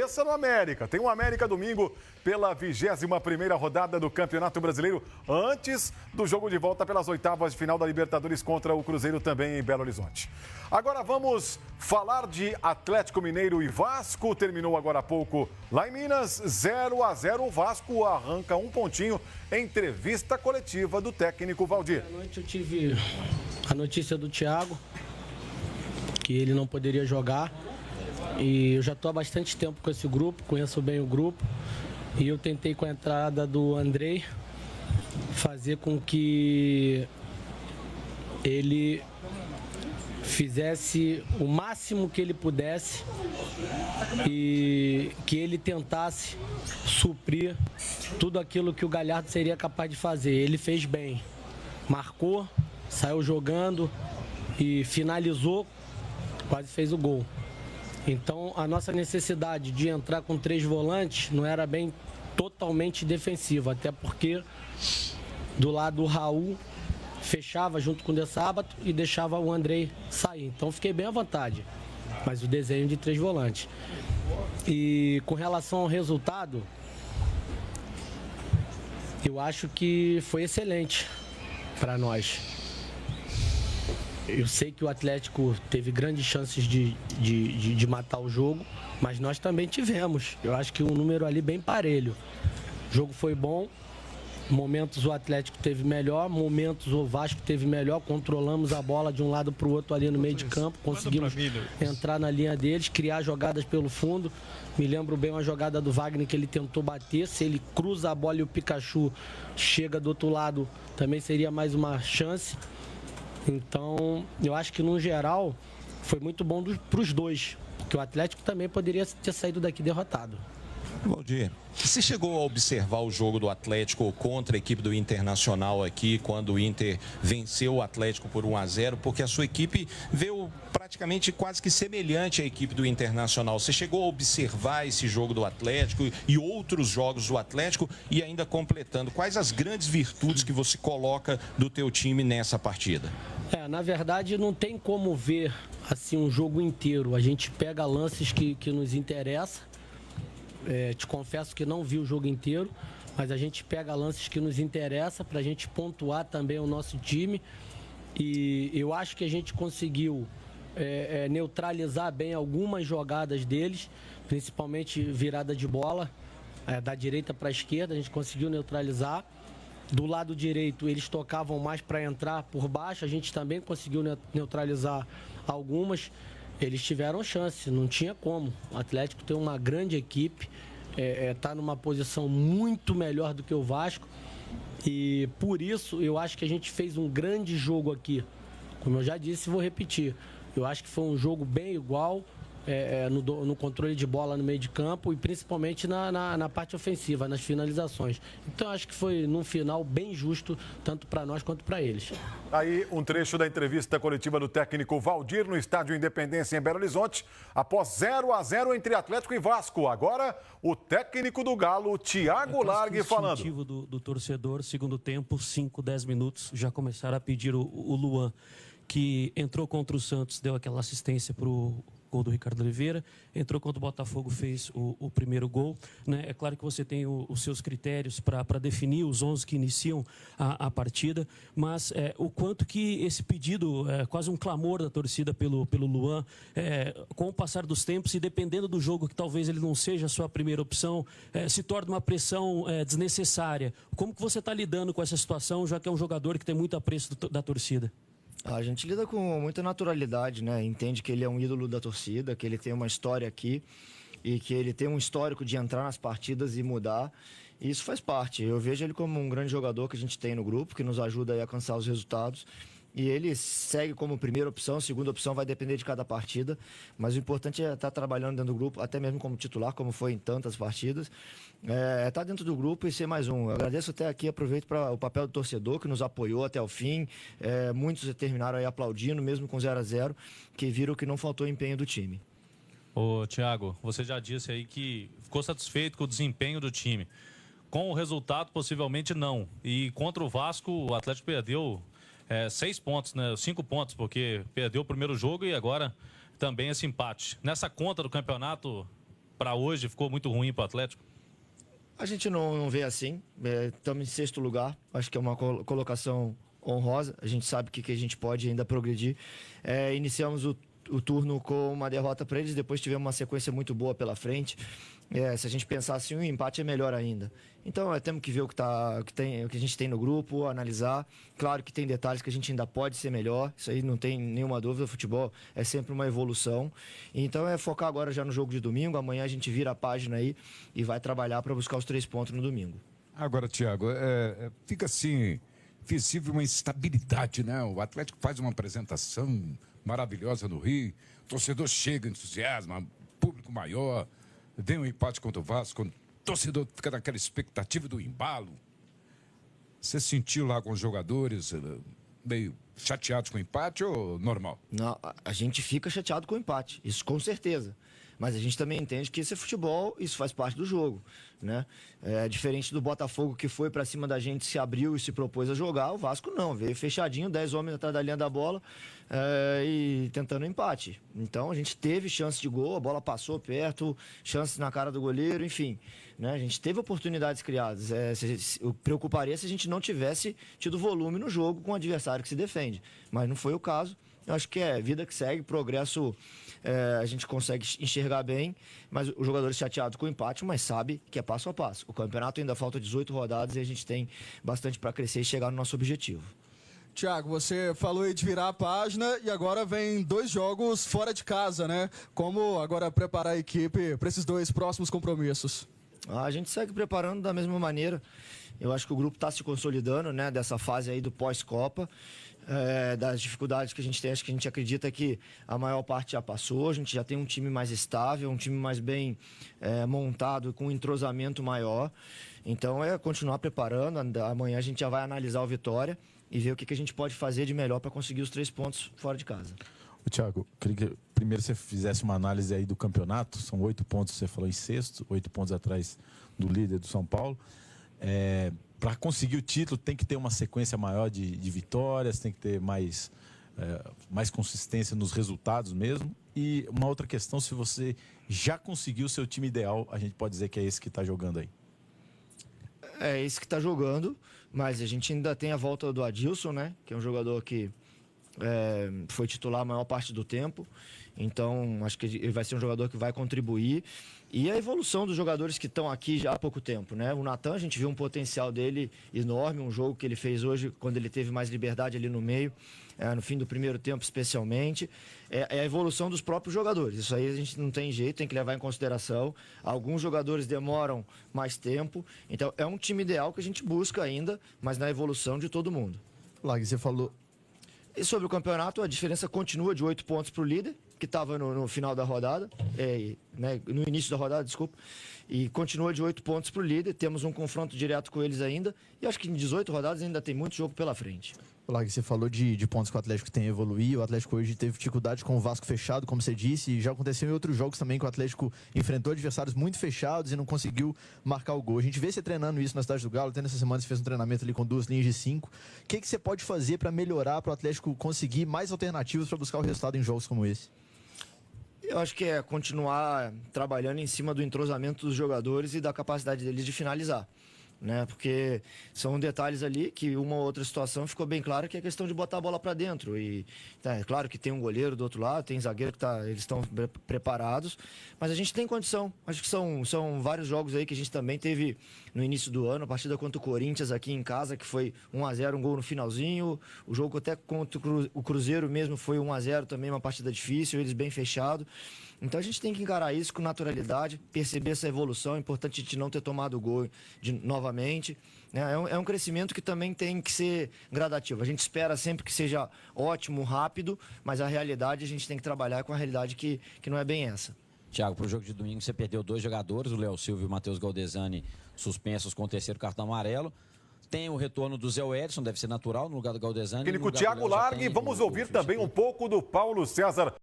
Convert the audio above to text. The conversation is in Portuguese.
cabeça no América. Tem o América domingo pela 21ª rodada do Campeonato Brasileiro, antes do jogo de volta pelas oitavas de final da Libertadores contra o Cruzeiro também em Belo Horizonte. Agora vamos falar de Atlético Mineiro e Vasco. Terminou agora há pouco lá em Minas, 0-0. O Vasco arranca um pontinho. Entrevista coletiva do técnico Valdir. À noite eu tive a notícia do Thiago, que ele não poderia jogar. E eu já estou há bastante tempo com esse grupo, conheço bem o grupo. E eu tentei, com a entrada do Andrei, fazer com que ele fizesse o máximo que ele pudesse e que ele tentasse suprir tudo aquilo que o Galhardo seria capaz de fazer. Ele fez bem, marcou, saiu jogando e finalizou, quase fez o gol. Então a nossa necessidade de entrar com 3 volantes não era bem totalmente defensiva, até porque do lado do Raul fechava junto com o De Sábato e deixava o Andrei sair. Então fiquei bem à vontade, mas o desenho de 3 volantes. E com relação ao resultado, eu acho que foi excelente para nós. Eu sei que o Atlético teve grandes chances de matar o jogo, mas nós também tivemos. Eu acho que um número ali bem parelho. O jogo foi bom. Momentos o Atlético teve melhor, momentos o Vasco teve melhor, controlamos a bola de um lado para o outro ali no meio de campo, conseguimos entrar na linha deles, criar jogadas pelo fundo. Me lembro bem uma jogada do Wagner que ele tentou bater, se ele cruza a bola e o Pikachu chega do outro lado, também seria mais uma chance. Então, eu acho que no geral foi muito bom para os dois, porque o Atlético também poderia ter saído daqui derrotado. Valdir, você chegou a observar o jogo do Atlético contra a equipe do Internacional aqui, quando o Inter venceu o Atlético por 1-0, porque a sua equipe veio praticamente quase que semelhante à equipe do Internacional. Você chegou a observar esse jogo do Atlético e outros jogos do Atlético e ainda completando, quais as grandes virtudes que você coloca do teu time nessa partida? Na verdade não tem como ver assim um jogo inteiro. A gente pega lances que nos interessam. Te confesso que não vi o jogo inteiro, mas a gente pega lances que nos interessam para a gente pontuar também o nosso time. E eu acho que a gente conseguiu neutralizar bem algumas jogadas deles, principalmente virada de bola, da direita para a esquerda, a gente conseguiu neutralizar. Do lado direito eles tocavam mais para entrar por baixo, a gente também conseguiu neutralizar algumas. Eles tiveram chance, não tinha como. O Atlético tem uma grande equipe, está numa posição muito melhor do que o Vasco. E por isso eu acho que a gente fez um grande jogo aqui. Como eu já disse, vou repetir. Eu acho que foi um jogo bem igual, no controle de bola no meio de campo e principalmente na parte ofensiva, nas finalizações. Então acho que foi, num final, bem justo, tanto para nós quanto para eles. Aí um trecho da entrevista coletiva do técnico Valdir no Estádio Independência em Belo Horizonte, após 0-0 entre Atlético e Vasco. Agora o técnico do Galo, Thiago Largue, falando. O do torcedor, segundo tempo, 5, 10 minutos, já começaram a pedir o Luan, que entrou contra o Santos, deu aquela assistência para o gol do Ricardo Oliveira, entrou contra o Botafogo, fez o primeiro gol, né? É claro que você tem os seus critérios para definir os 11 que iniciam a partida, mas o quanto que esse pedido, quase um clamor da torcida pelo Luan, com o passar dos tempos e dependendo do jogo, que talvez ele não seja a sua primeira opção, se torna uma pressão desnecessária. Como que você está lidando com essa situação, já que é um jogador que tem muito apreço da torcida? A gente lida com muita naturalidade, né? Entende que ele é um ídolo da torcida, que ele tem uma história aqui e que ele tem um histórico de entrar nas partidas e mudar. E isso faz parte. Eu vejo ele como um grande jogador que a gente tem no grupo, que nos ajuda a alcançar os resultados. E ele segue como primeira opção, segunda opção vai depender de cada partida. Mas o importante é estar trabalhando dentro do grupo, até mesmo como titular, como foi em tantas partidas. Estar dentro do grupo e ser mais um. Eu agradeço até aqui, aproveito para o papel do torcedor que nos apoiou até o fim. Muitos terminaram aí aplaudindo, mesmo com 0-0, que viram que não faltou empenho do time. Ô, Thiago, você já disse aí que ficou satisfeito com o desempenho do time. Com o resultado, possivelmente não. E contra o Vasco, o Atlético perdeu 6 pontos, né? 5 pontos, porque perdeu o primeiro jogo e agora também esse empate. Nessa conta do campeonato, para hoje ficou muito ruim para o Atlético? A gente não vê assim. Estamos em 6º lugar. Acho que é uma colocação honrosa. A gente sabe que a gente pode ainda progredir. Iniciamos o turno com uma derrota para eles, depois tivemos uma sequência muito boa pela frente. Se a gente pensar assim, o empate é melhor ainda. Então, temos que ver o que a gente tem no grupo, analisar. Claro que tem detalhes que a gente ainda pode ser melhor, isso aí não tem nenhuma dúvida. O futebol é sempre uma evolução. Então, focar agora já no jogo de domingo. Amanhã a gente vira a página aí e vai trabalhar para buscar os 3 pontos no domingo. Agora, Thiago, fica assim, visível uma instabilidade, né? O Atlético faz uma apresentação maravilhosa no Rio, o torcedor chega, entusiasma, público maior, vem um empate contra o Vasco, o torcedor fica naquela expectativa do embalo. Você sentiu lá com os jogadores meio chateados com o empate ou normal? Não, a gente fica chateado com o empate, isso com certeza. Mas a gente também entende que isso é futebol, isso faz parte do jogo, né? Diferente do Botafogo, que foi para cima da gente, se abriu e se propôs a jogar, o Vasco não, veio fechadinho, 10 homens atrás da linha da bola e tentando empate. Então a gente teve chance de gol, a bola passou perto, chance na cara do goleiro, enfim, né? A gente teve oportunidades criadas. Eu preocuparia se a gente não tivesse tido volume no jogo com o adversário que se defende, mas não foi o caso. Eu acho que é vida que segue, progresso a gente consegue enxergar bem, mas os jogadores chateados com o empate, mas sabe que é passo a passo. O campeonato ainda falta 18 rodadas e a gente tem bastante para crescer e chegar no nosso objetivo. Thiago, você falou aí de virar a página e agora vem 2 jogos fora de casa, né? Como agora preparar a equipe para esses 2 próximos compromissos? A gente segue preparando da mesma maneira. Eu acho que o grupo está se consolidando, né? Dessa fase aí do pós-Copa. Das dificuldades que a gente tem, acho que a gente acredita que a maior parte já passou, a gente já tem um time mais estável, um time mais bem montado, com um entrosamento maior. Então continuar preparando, amanhã a gente já vai analisar o Vitória e ver o que a gente pode fazer de melhor para conseguir os 3 pontos fora de casa. Thiago, queria que primeiro você fizesse uma análise aí do campeonato, são 8 pontos, você falou em 6º, 8 pontos atrás do líder do São Paulo. Para conseguir o título tem que ter uma sequência maior de vitórias, tem que ter mais consistência nos resultados mesmo. E uma outra questão, se você já conseguiu o seu time ideal, a gente pode dizer que é esse que está jogando aí. É esse que está jogando, mas a gente ainda tem a volta do Adilson, né? Que é um jogador que foi titular a maior parte do tempo. Então, acho que ele vai ser um jogador que vai contribuir. E a evolução dos jogadores que estão aqui já há pouco tempo, né? O Natan, a gente viu um potencial dele enorme, um jogo que ele fez hoje, quando ele teve mais liberdade ali no meio, no fim do primeiro tempo especialmente. É a evolução dos próprios jogadores. Isso aí a gente não tem jeito, tem que levar em consideração. Alguns jogadores demoram mais tempo. Então, é um time ideal que a gente busca ainda, mas na evolução de todo mundo. Lag, você falou... E sobre o campeonato, a diferença continua de 8 pontos para o líder, que estava no final da rodada, né, no início da rodada, desculpa, e continua de 8 pontos para o líder. Temos um confronto direto com eles ainda, e acho que em 18 rodadas ainda tem muito jogo pela frente. Lag, você falou de pontos que o Atlético tem a evoluir. O Atlético hoje teve dificuldade com o Vasco fechado, como você disse, e já aconteceu em outros jogos também que o Atlético enfrentou adversários muito fechados e não conseguiu marcar o gol. A gente vê você treinando isso na Cidade do Galo, até nessa semana você fez um treinamento ali com 2 linhas de 5. O que você pode fazer para melhorar, para o Atlético conseguir mais alternativas para buscar o resultado em jogos como esse? Eu acho que é continuar trabalhando em cima do entrosamento dos jogadores e da capacidade deles de finalizar, né? Porque são detalhes ali que uma ou outra situação ficou bem clara, que é a questão de botar a bola para dentro. E é claro que tem um goleiro do outro lado, tem zagueiro que eles estão preparados, mas a gente tem condição. Acho que são vários jogos aí que a gente também teve no início do ano, a partida contra o Corinthians aqui em casa, que foi 1-0, um gol no finalzinho. O jogo até contra o Cruzeiro mesmo foi 1-0 também, uma partida difícil, eles bem fechados. Então a gente tem que encarar isso com naturalidade, perceber essa evolução. É importante a gente não ter tomado o gol novamente, né? É um crescimento que também tem que ser gradativo. A gente espera sempre que seja ótimo, rápido, mas a realidade a gente tem que trabalhar com a realidade que não é bem essa. Thiago, para o jogo de domingo você perdeu 2 jogadores, o Léo Silva e o Matheus Galdesani, suspensos com o 3º cartão amarelo. Tem o retorno do Zé Edson, deve ser natural, no lugar do Galdesani. Thiago Largue, vamos ouvir também um pouco do Paulo César.